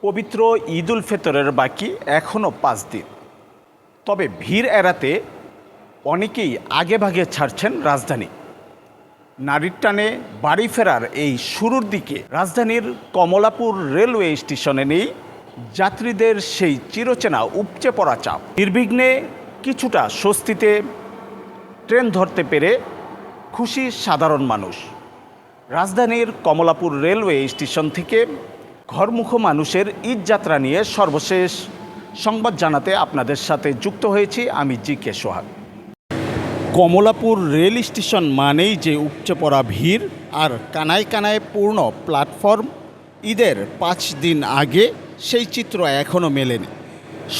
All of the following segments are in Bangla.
পবিত্র ঈদ উল ফিতরের বাকি এখনও 5 দিন। তবে ভিড় এড়াতে অনেকেই আগেভাগে ছাড়ছেন রাজধানী। নারীর টানে বাড়ি ফেরার এই শুরুর দিকে রাজধানীর কমলাপুর রেলওয়ে স্টেশনে নেই যাত্রীদের সেই চিরচেনা উপচে পড়া চাপ। নির্বিঘ্নে কিছুটা স্বস্তিতে ট্রেন ধরতে পেরে খুশি সাধারণ মানুষ। রাজধানীর কমলাপুর রেলওয়ে স্টেশন থেকে ঘরমুখো মানুষের ঈদ যাত্রা নিয়ে সর্বশেষ সংবাদ জানাতে আপনাদের সাথে যুক্ত হয়েছি আমি জি.কে. সোহাগ। কমলাপুর রেল স্টেশন মানেই যে উপচে পড়া ভিড় আর কানায় কানায় পূর্ণ প্ল্যাটফর্ম। ঈদের 5 দিন আগে সেই চিত্র এখনও মেলেনি।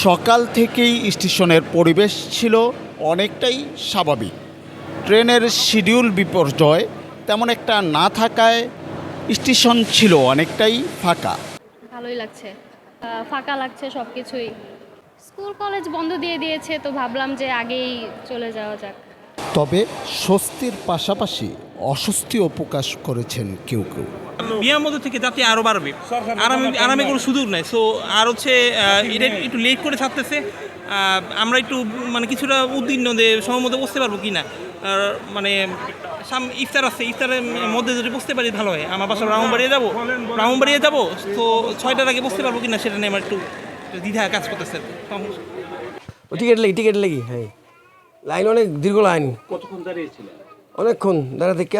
সকাল থেকেই স্টেশনের পরিবেশ ছিল অনেকটাই স্বাভাবিক। ট্রেনের শিডিউল বিপর্যয় তেমন একটা না থাকায় স্টেশন ছিল অনেকটাই ফাঁকা। ভালোই লাগছে, ফাঁকা লাগছে সব কিছুই। স্কুল কলেজ বন্ধ দিয়ে দিয়েছে, তো ভাবলাম যে আগেই চলে যাওয়া যাক। তবে স্বস্তির পাশাপাশি অস্বস্তিও প্রকাশ করেছেন কেউ কেউ। বিয়ার মধ্যে থেকে যাত্রী আরও বাড়বে, আরামে কোনো সুযোগ নাই। সো আর হচ্ছে এটা একটু লেট করে থাকতেছে। আমরা একটু মানে কিছুটা উদ্বিগ্ন যে সময় মধ্যে বসতে পারবো কি না। মানে ইফতার আছে, ইফতারের মধ্যে যদি বসতে পারি ভালো হয়। আমার বাসা ব্রাহ্মণবাড়িয়া যাবো, তো 6টার আগে বসতে পারবো কি না সেটা নিয়ে আমার একটু দ্বিধা কাজ করতেছে। টিকিট লাগি হ্যাঁ, লাইন অনেক দীর্ঘ লাইন। কতক্ষণ দাঁড়িয়েছিলেন? অনেকক্ষণ দাঁড়া থেকে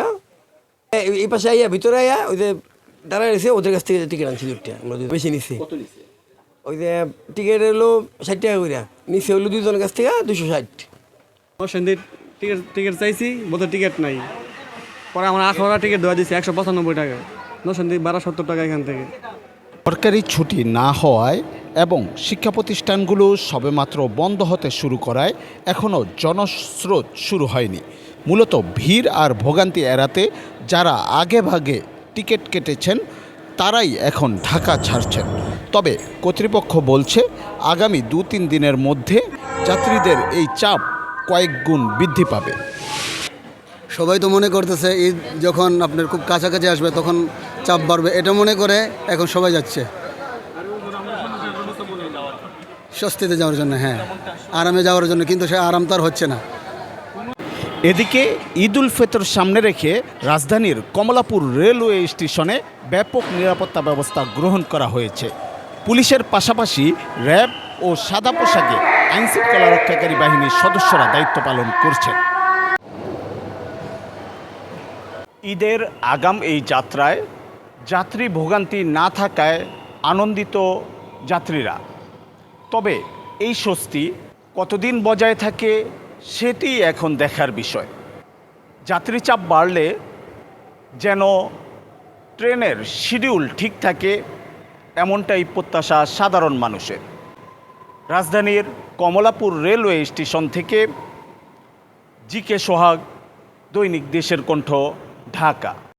এই পাশে আইয়া ভিতরে আইয়া ওই যে দাঁড়ায় রয়েছে, ওদের কাছ থেকে টিকিট আনছি দুটা, আমরা বেশি নিচ্ছি। ওই যে টিকিট হলো 60 টাকা করে, নিচে হলো 2 জনের কাছ থেকে 260। সন্ধ্যে টিকিট চাইছি, বলতে টিকিট নাই। পরে আমার 8 টিকিট দেওয়া দিয়েছে 195 টাকা, নসন্দি 1270 টাকা এখান থেকে। সরকারি ছুটি না হওয়ায় এবং শিক্ষা প্রতিষ্ঠানগুলো সবেমাত্র বন্ধ হতে শুরু করায় এখনও জনস্রোত শুরু হয়নি। মূলত ভিড় আর ভোগান্তি এড়াতে যারা আগেভাগে টিকিট কেটেছেন তারাই এখন ঢাকা ছাড়ছেন। তবে কর্তৃপক্ষ বলছে আগামী 2-3 দিনের মধ্যে যাত্রীদের এই চাপ কয়েক গুণ বৃদ্ধি পাবে। সবাই তো মনে করতেছে ঈদ যখন আপনার খুব কাছাকাছি আসবে তখন চাপ বাড়বে, এটা মনে করে এখন সবাই যাচ্ছে স্বস্তিতে যাওয়ার জন্য, হ্যাঁ আরামে যাওয়ার জন্য, কিন্তু সে আরাম তার হচ্ছে না। এদিকে ঈদ উল ফিতর সামনে রেখে রাজধানীর কমলাপুর রেলওয়ে স্টেশনে ব্যাপক নিরাপত্তা ব্যবস্থা গ্রহণ করা হয়েছে। পুলিশের পাশাপাশি র্যাব ও সাদা পোশাকে আইনশৃঙ্খলা রক্ষাকারী বাহিনীর সদস্যরা দায়িত্ব পালন করছেন। ঈদের আগাম এই যাত্রায় যাত্রী ভোগান্তি না থাকায় আনন্দিত যাত্রীরা। তবে এই স্বস্তি কতদিন বজায় থাকে সেটি এখন দেখার বিষয়। যাত্রী চাপ বাড়লে যেন ট্রেনের শিডিউল ঠিক থাকে এমনটাই প্রত্যাশা সাধারণ মানুষের। রাজধানীর কমলাপুর রেলওয়ে স্টেশন থেকে জি.কে. সোহাগ, দৈনিক দেশের কণ্ঠ, ঢাকা।